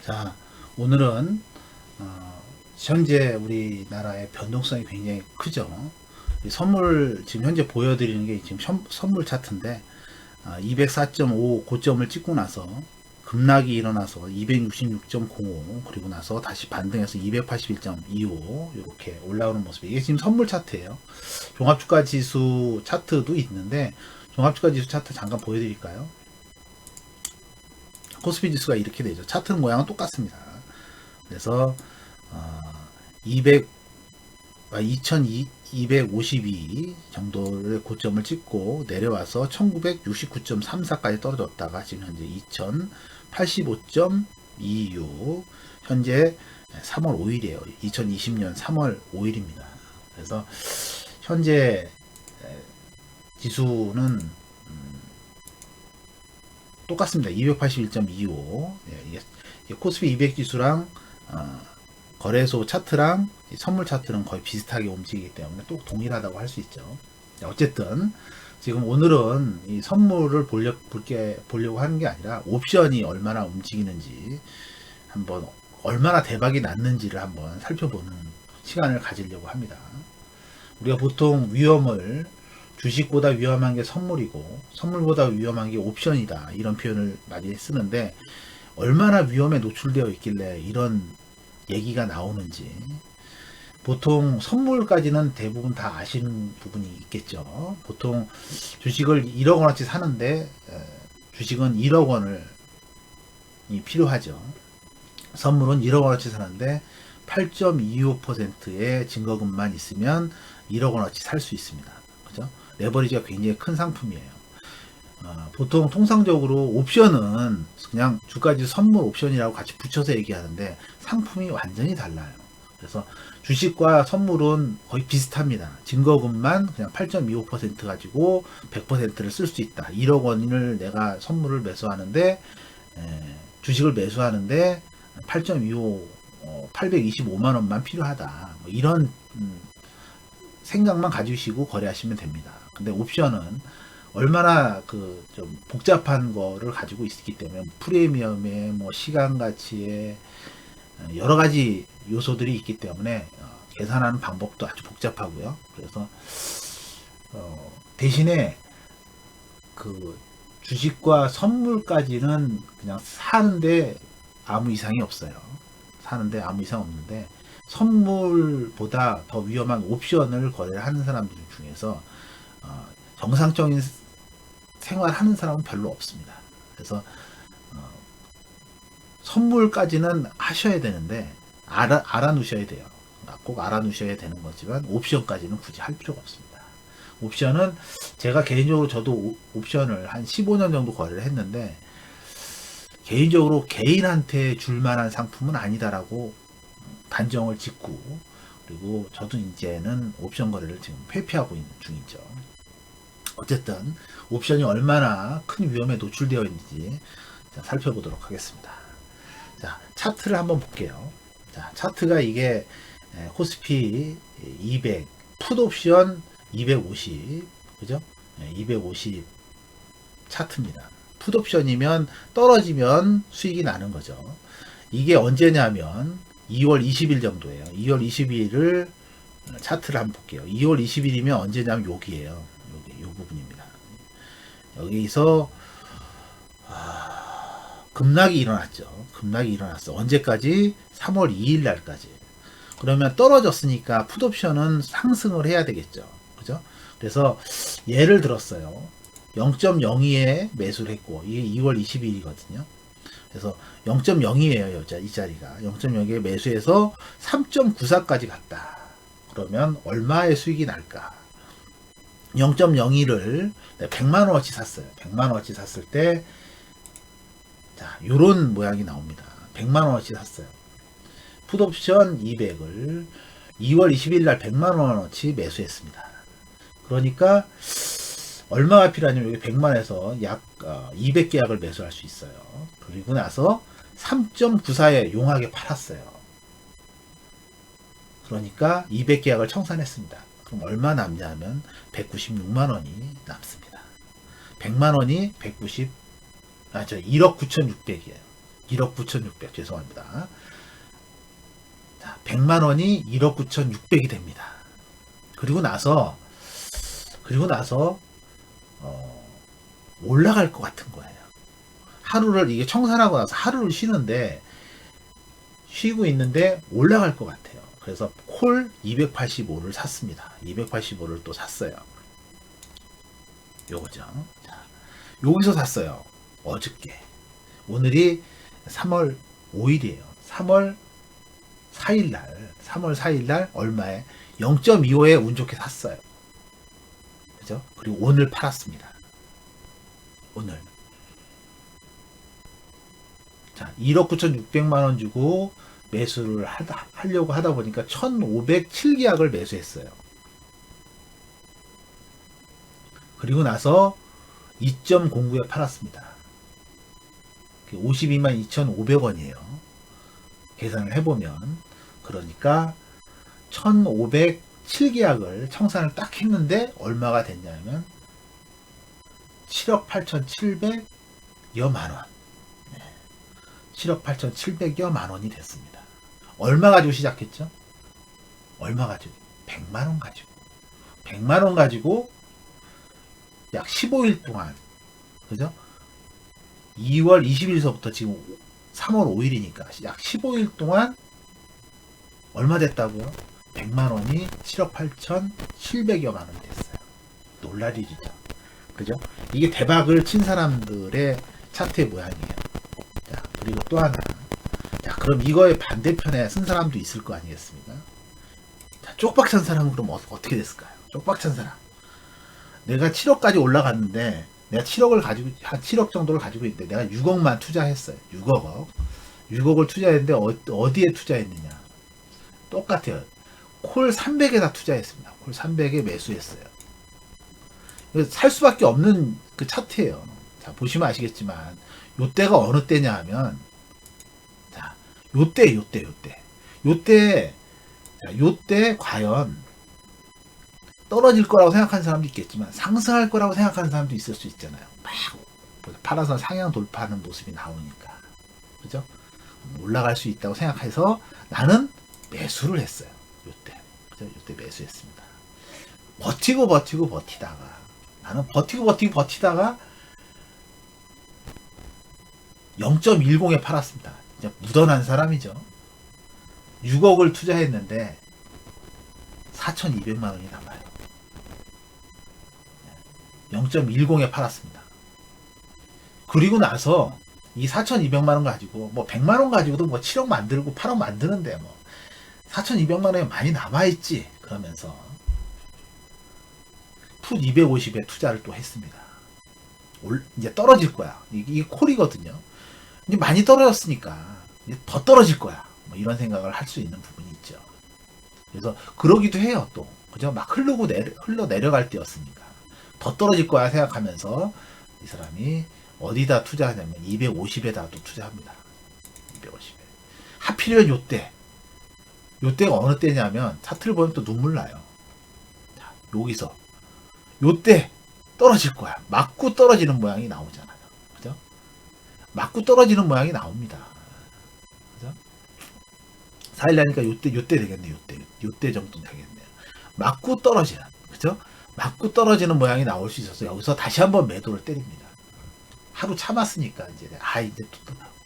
자, 오늘은 현재 우리나라의 변동성이 굉장히 크죠. 이 선물 지금 현재 보여드리는 게 지금 선물 차트인데 204.5 고점을 찍고 나서 급락이 일어나서 266.05 그리고 나서 다시 반등해서 281.25 이렇게 올라오는 모습. 이게 지금 선물 차트예요. 종합주가 지수 차트도 있는데 종합주가 지수 차트 잠깐 보여드릴까요? 코스피 지수가 이렇게 되죠. 차트 모양은 똑같습니다. 그래서 200, 2252 정도의 고점을 찍고 내려와서 1969.34까지 떨어졌다가 지금 현재 2085.26 현재 3월 5일이에요. 2020년 3월 5일입니다. 그래서 현재 지수는 똑같습니다. 281.25 이게 코스피 200 지수랑 거래소 차트랑 선물 차트는 거의 비슷하게 움직이기 때문에 또 동일하다고 할 수 있죠. 어쨌든 지금 오늘은 이 선물을 보려고 하는 게 아니라 옵션이 얼마나 움직이는지 한번 얼마나 대박이 났는지를 한번 살펴보는 시간을 가지려고 합니다. 우리가 보통 위험을 주식보다 위험한 게 선물이고 선물보다 위험한 게 옵션이다 이런 표현을 많이 쓰는데 얼마나 위험에 노출되어 있길래 이런 얘기가 나오는지 보통 선물까지는 대부분 다 아시는 부분이 있겠죠. 보통 주식을 1억 원어치 사는데 주식은 1억 원을 필요하죠. 선물은 1억 원어치 사는데 8.25%의 증거금만 있으면 1억 원어치 살 수 있습니다. 그죠? 레버리지가 굉장히 큰 상품이에요. 보통 통상적으로 옵션은 그냥 주가지수 선물 옵션이라고 같이 붙여서 얘기하는데 상품이 완전히 달라요. 그래서 주식과 선물은 거의 비슷합니다. 증거금만 그냥 8.25% 가지고 100%를 쓸 수 있다. 1억 원을 내가 선물을 매수하는데 주식을 매수하는데 8.25 825만 원만 필요하다. 뭐 이런 생각만 가지시고 거래하시면 됩니다. 근데 옵션은 얼마나 좀 복잡한 거를 가지고 있기 때문에 프리미엄에 뭐 시간 가치에 여러 가지 요소들이 있기 때문에 계산하는 방법도 아주 복잡하고요. 그래서 대신에 주식과 선물까지는 그냥 사는데 아무 이상이 없어요. 사는데 아무 이상 없는데 선물보다 더 위험한 옵션을 거래를 하는 사람들 중에서 정상적인 생활하는 사람은 별로 없습니다. 그래서 선물까지는 하셔야 되는데 알아놓으셔야 돼요. 꼭 알아놓으셔야 되는 거지만 옵션까지는 굳이 할 필요가 없습니다. 옵션은 제가 개인적으로 저도 옵션을 한 15년 정도 거래를 했는데 개인적으로 개인한테 줄 만한 상품은 아니다라고 단정을 짓고 그리고 저도 이제는 옵션 거래를 지금 회피하고 있는 중이죠. 어쨌든 옵션이 얼마나 큰 위험에 노출되어 있는지 살펴보도록 하겠습니다. 자, 차트를 한번 볼게요. 자, 차트가 이게 코스피 200 풋옵션 250 그죠? 250 차트입니다. 풋옵션이면 떨어지면 수익이 나는 거죠. 이게 언제냐면 2월 20일 정도예요. 2월 20일을 차트를 한번 볼게요. 2월 20일이면 언제냐면 여기에요. 여기 요 부분입니다. 여기서 급락이 일어났죠. 급락이 일어났어. 언제까지? 3월 2일 날까지. 그러면 떨어졌으니까 풋옵션은 상승을 해야 되겠죠. 그죠? 그래서 예를 들었어요. 0.02에 매수를 했고 이게 2월 20일이거든요. 그래서 0.02예요. 이 자리가 0.02에 매수해서 3.94까지 갔다. 그러면 얼마의 수익이 날까? 0.02를 100만 원어치 샀어요. 100만 원어치 샀을 때 자, 요런 모양이 나옵니다. 100만 원어치 샀어요. 풋옵션 200을 2월 20일 날 100만 원어치 매수했습니다. 그러니까 얼마가 필요하냐면 여기 100만에서 약 200계약을 매수할 수 있어요. 그리고 나서 3.94에 용하게 팔았어요. 그러니까 200계약을 청산했습니다. 그럼 얼마 남냐 하면 196만 원이 남습니다. 100만 원이 190, 1억 9,600이에요. 1억 9,600 죄송합니다. 자, 100만 원이 1억 9,600이 됩니다. 그리고 나서 올라갈 것 같은 거예요. 하루를 이게 청산하고 나서 하루를 쉬는데 쉬고 있는데 올라갈 것 같아요. 그래서 콜 285를 샀습니다. 285를 또 샀어요. 요거죠. 자, 여기서 샀어요. 어저께. 오늘이 3월 5일이에요. 3월 4일날 얼마에 0.25에 운 좋게 샀어요. 그죠? 그리고 오늘 팔았습니다. 오늘. 자, 1억 9,600만 원 주고 매수를 하려고 하다 보니까 1,507계약을 매수했어요. 그리고 나서 2.09에 팔았습니다. 52만 2,500원이에요. 계산을 해보면. 그러니까 1,507계약을 청산을 딱 했는데 얼마가 됐냐면 7억 8,700여 만원. 7억 8,700여 만원이 됐습니다. 얼마 가지고 시작했죠? 얼마 가지고? 100만원 가지고. 100만원 가지고 약 15일 동안, 그죠? 2월 20일서부터 지금 3월 5일이니까 약 15일 동안 얼마 됐다고요? 100만원이 7억 8,700여 만원이 됐어요. 놀랄 일이죠. 그죠? 이게 대박을 친 사람들의 차트의 모양이에요. 자, 그리고 또 하나. 자, 그럼 이거의 반대편에 쓴 사람도 있을 거 아니겠습니까? 자, 쪽박 찬 사람은 그럼 어떻게 됐을까요? 쪽박 찬 사람. 내가 7억까지 올라갔는데, 내가 7억을 가지고, 한 7억 정도를 가지고 있는데, 내가 6억만 투자했어요. 6억을 투자했는데, 어디에 투자했느냐? 똑같아요. 콜 300에다 투자했습니다. 콜 300에 매수했어요. 살 수밖에 없는 그 차트예요. 자, 보시면 아시겠지만, 요때가 어느 때냐 하면, 자, 요때. 과연, 떨어질 거라고 생각하는 사람도 있겠지만 상승할 거라고 생각하는 사람도 있을 수 있잖아요. 막 팔아서 상향 돌파하는 모습이 나오니까. 그죠? 올라갈 수 있다고 생각해서 나는 매수를 했어요. 요때. 그죠? 요때 매수했습니다. 버티다가 나는 버티다가 0.10에 팔았습니다. 진짜 묻어난 사람이죠. 6억을 투자했는데 4,200만 원이 남아요. 0.10에 팔았습니다. 그리고 나서 이 4,200만 원 가지고 뭐 100만 원 가지고도 뭐 7억 만들고 8억 만드는데 뭐 4,200만 원이 많이 남아있지. 그러면서 풋 250에 투자를 또 했습니다. 이제 떨어질 거야. 이게 콜이거든요. 이제 많이 떨어졌으니까 이제 더 떨어질 거야. 뭐 이런 생각을 할 수 있는 부분이 있죠. 그래서 그러기도 해요. 또 그죠? 막 흘러 내려갈 때였으니까 더 떨어질 거야 생각하면서 이 사람이 어디다 투자하냐면 250에다 또 투자합니다. 250에. 하필이면 요때가 어느 때냐면 차트를 보면 또 눈물 나요. 자, 여기서 요때 떨어질 거야. 맞고 떨어지는 모양이 나오잖아요. 그죠? 맞고 떨어지는 모양이 나옵니다. 그죠? 4일 나니까 요때 되겠네. 요때 정도 되겠네요. 맞고 떨어지는. 그죠? 맞고 떨어지는 모양이 나올 수 있어서 여기서 다시 한번 매도를 때립니다. 하루 참았으니까 이제 이제 또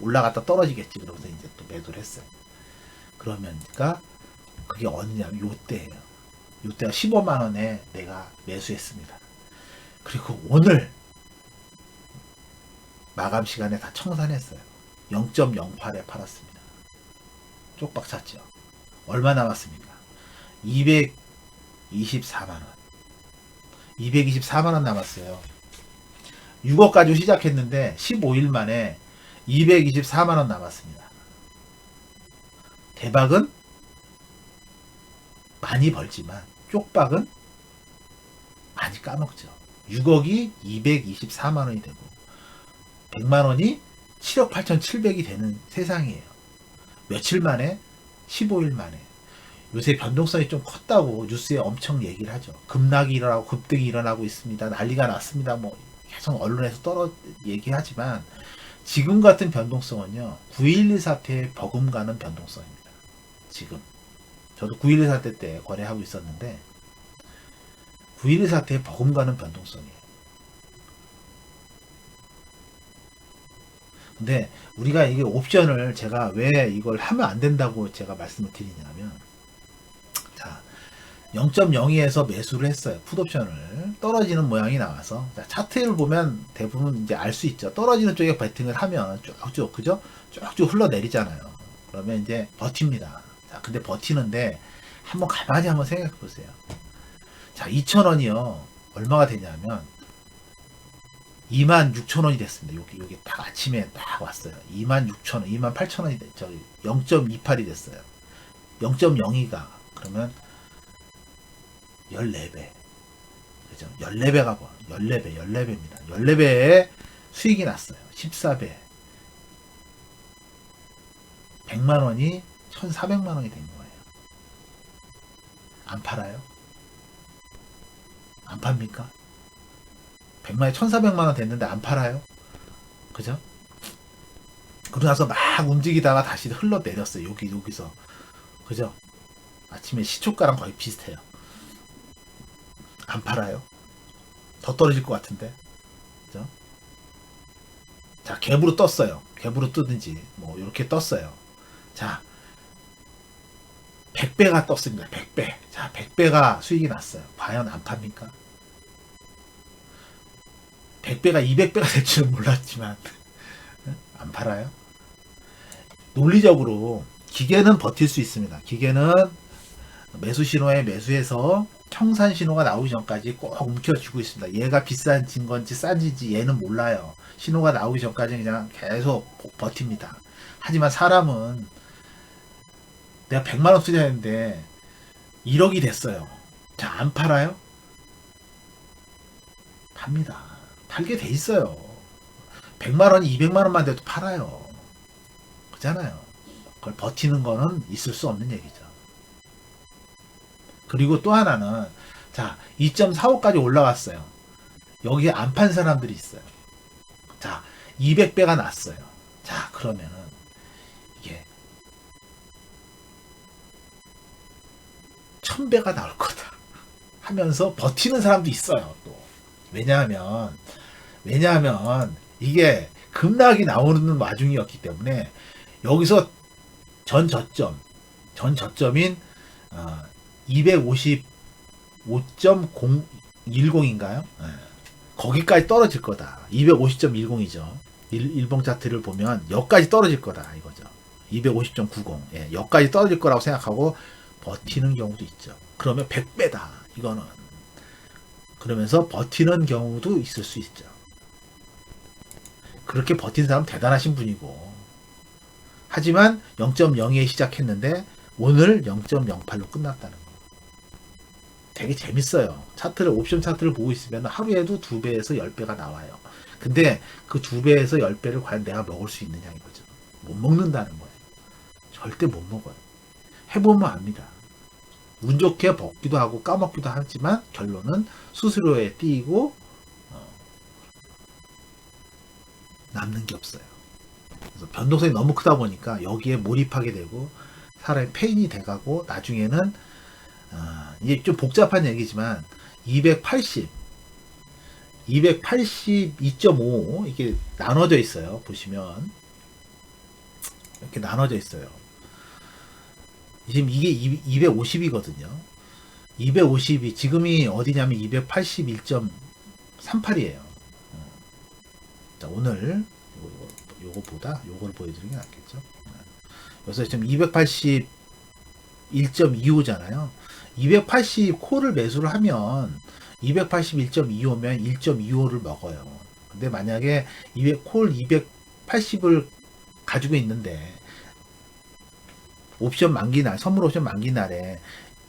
올라갔다 떨어지겠지. 그러면서 이제 또 매도를 했어요. 그러니까 그게 어느냐면 요때예요. 요때가 15만 원에 내가 매수했습니다. 그리고 오늘 마감 시간에 다 청산했어요. 0.08에 팔았습니다. 쪽박 찼죠. 얼마 남았습니까? 224만 원. 224만 원 남았어요. 6억 가지고 시작했는데 15일 만에 224만 원 남았습니다. 대박은 많이 벌지만 쪽박은 많이 까먹죠. 6억이 224만 원이 되고 100만 원이 7억 8,700이 되는 세상이에요. 며칠 만에 15일 만에. 요새 변동성이 좀 컸다고 뉴스에 엄청 얘기를 하죠. 급락이 일어나고 급등이 일어나고 있습니다. 난리가 났습니다. 뭐 계속 언론에서 얘기하지만 지금 같은 변동성은요, 9.11 사태에 버금가는 변동성입니다. 지금. 저도 9.11 사태 때 거래하고 있었는데, 9.11 사태에 버금가는 변동성이에요. 근데 우리가 이게 옵션을 제가 왜 이걸 하면 안 된다고 제가 말씀을 드리냐면, 자, 0.02에서 매수를 했어요. 풋옵션을. 떨어지는 모양이 나와서. 자, 차트를 보면 대부분 이제 알 수 있죠. 떨어지는 쪽에 베팅을 하면 쭉쭉, 그죠? 쭉쭉 흘러내리잖아요. 그러면 이제 버팁니다. 자, 근데 버티는데 한번 가만히 한번 생각해 보세요. 자, 2,000원이요. 얼마가 되냐면 26,000원이 됐습니다. 여기 딱 아침에 딱 왔어요. 26,000원, 28,000원이 됐죠. 0.28이 됐어요. 0.02가 그러면 14배. 그죠? 14배가 뭐? 14배입니다. 14배의 수익이 났어요. 14배. 100만 원이 1,400만 원이 된 거예요. 안 팔아요? 안 팝니까? 100만에 1,400만 원 됐는데 안 팔아요? 그죠? 그러고 나서 막 움직이다가 다시 흘러내렸어요. 여기서. 그죠? 아침에 시초가랑 거의 비슷해요. 안 팔아요? 더 떨어질 것 같은데. 그죠? 자, 갭으로 떴어요. 갭으로 뜨든지, 뭐, 이렇게 떴어요. 자, 100배가 떴습니다. 100배. 자, 100배가 수익이 났어요. 과연 안 팝니까? 100배가 200배가 될 줄은 몰랐지만, 안 팔아요? 논리적으로, 기계는 버틸 수 있습니다. 기계는 매수 신호에 매수해서 청산 신호가 나오기 전까지 꼭 움켜쥐고 있습니다. 얘가 비싼 건지 싼지 얘는 몰라요. 신호가 나오기 전까지 그냥 계속 버팁니다. 하지만 사람은 내가 100만 원 투자했는데 1억이 됐어요. 자, 안 팔아요? 팝니다. 팔게 돼 있어요. 100만 원이 200만 원만 돼도 팔아요. 그잖아요. 그걸 버티는 거는 있을 수 없는 얘기죠. 그리고 또 하나는, 자, 2.45까지 올라갔어요. 여기에 안 판 사람들이 있어요. 자, 200배가 났어요. 자, 그러면은 이게 1000배가 나올 거다 하면서 버티는 사람도 있어요. 또 왜냐하면 이게 급락이 나오는 와중이었기 때문에 여기서 전 저점인 255.010인가요? 거기까지 떨어질 거다. 250.10이죠. 일봉 차트를 보면 여기까지 떨어질 거다 이거죠. 250.90. 예, 여기까지 떨어질 거라고 생각하고 버티는 경우도 있죠. 그러면 100배다. 이거는. 그러면서 버티는 경우도 있을 수 있죠. 그렇게 버틴 사람 대단하신 분이고. 하지만 0.02에 시작했는데 오늘 0.08로 끝났다는 거. 되게 재밌어요. 차트를, 옵션 차트를 보고 있으면 하루에도 2배에서 10배가 나와요. 근데 그 2배에서 10배를 과연 내가 먹을 수 있느냐 이거죠. 못 먹는다는 거예요. 절대 못 먹어요. 해보면 압니다. 운 좋게 먹기도 하고 까먹기도 하지만 결론은 수수료에 띄고 남는 게 없어요. 그래서 변동성이 너무 크다 보니까 여기에 몰입하게 되고 사람이 페인이 돼가고 나중에는 이게 좀 복잡한 얘기지만 282.5 이게 나눠져 있어요. 보시면 이렇게 나눠져 있어요. 지금 이게 250이거든요. 250이 지금이 어디냐면 281.38이에요. 자, 오늘 요거보다 요걸 보여드리는 게 낫겠죠. 그래서 지금 281.25잖아요. 280 콜을 매수를 하면 281.25면 1.25를 먹어요. 근데 만약에 콜 280을 가지고 있는데 옵션 만기 날, 선물 옵션 만기 날에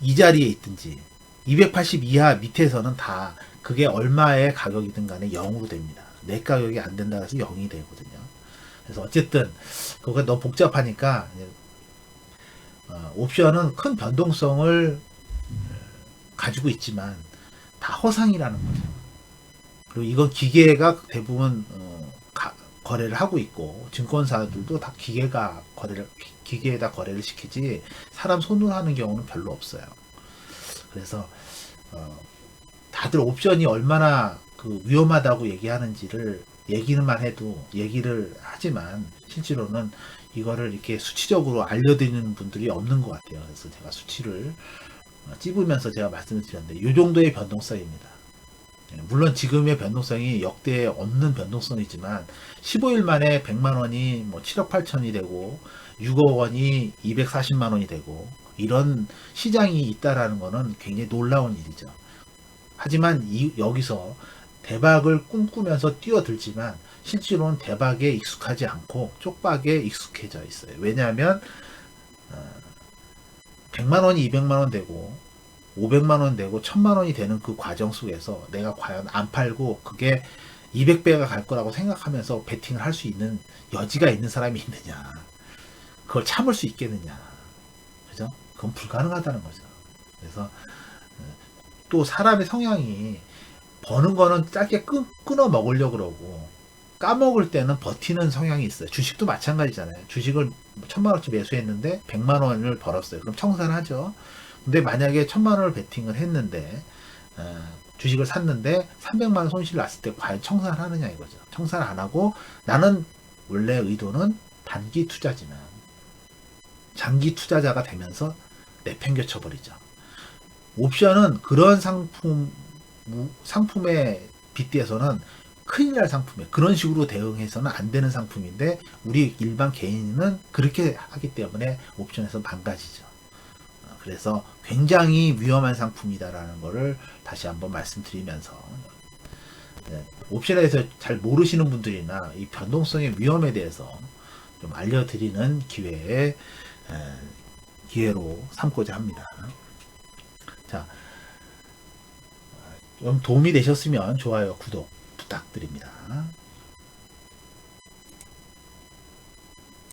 이 자리에 있든지 280 이하 밑에서는 다 그게 얼마의 가격이든 간에 0으로 됩니다. 내 가격이 안 된다 해서 0이 되거든요. 그래서 어쨌든 그거 너무 복잡하니까 옵션은 큰 변동성을 가지고 있지만 다 허상이라는 거죠. 그리고 이건 기계가 대부분 거래를 하고 있고, 증권사들도 다 기계에다 거래를 시키지 사람 손으로 하는 경우는 별로 없어요. 그래서 다들 옵션이 얼마나 그 위험하다고 얘기하는지를 얘기는만 해도 얘기를 하지만 실제로는 이거를 이렇게 수치적으로 알려드리는 분들이 없는 것 같아요. 그래서 제가 수치를 찝으면서 제가 말씀을 드렸는데 이 정도의 변동성입니다. 물론 지금의 변동성이 역대 없는 변동성이지만 15일 만에 100만 원이 뭐 7억 8천이 되고 6억 원이 240만 원이 되고 이런 시장이 있다라는 것은 굉장히 놀라운 일이죠. 하지만 여기서 대박을 꿈꾸면서 뛰어들지만 실제로는 대박에 익숙하지 않고 쪽박에 익숙해져 있어요. 왜냐하면 100만 원이 200만 원 되고 500만 원 되고 1000만 원이 되는 그 과정 속에서 내가 과연 안 팔고 그게 200배가 갈 거라고 생각하면서 베팅을 할 수 있는 여지가 있는 사람이 있느냐, 그걸 참을 수 있겠느냐, 그죠? 그건 불가능하다는 거죠. 그래서 또 사람의 성향이 버는 거는 짧게 끊어 먹으려고 그러고 까먹을 때는 버티는 성향이 있어요. 주식도 마찬가지잖아요. 주식을 1000만 원치 매수했는데 100만 원을 벌었어요. 그럼 청산하죠. 근데 만약에 1000만 원을 베팅을 했는데 주식을 샀는데 300만 원 손실 났을 때 과연 청산하느냐 이거죠. 청산 안 하고 나는 원래 의도는 단기 투자지만 장기 투자자가 되면서 내팽겨쳐 버리죠. 옵션은 그런 상품에 빗대서는 큰일 날 상품이에요. 그런 식으로 대응해서는 안 되는 상품인데 우리 일반 개인은 그렇게 하기 때문에 옵션에서 망가지죠. 그래서 굉장히 위험한 상품이다라는 것을 다시 한번 말씀드리면서 옵션에 대해서 잘 모르시는 분들이나 이 변동성의 위험에 대해서 좀 알려드리는 기회로 삼고자 합니다. 자, 좀 도움이 되셨으면 좋아요, 구독 부탁드립니다.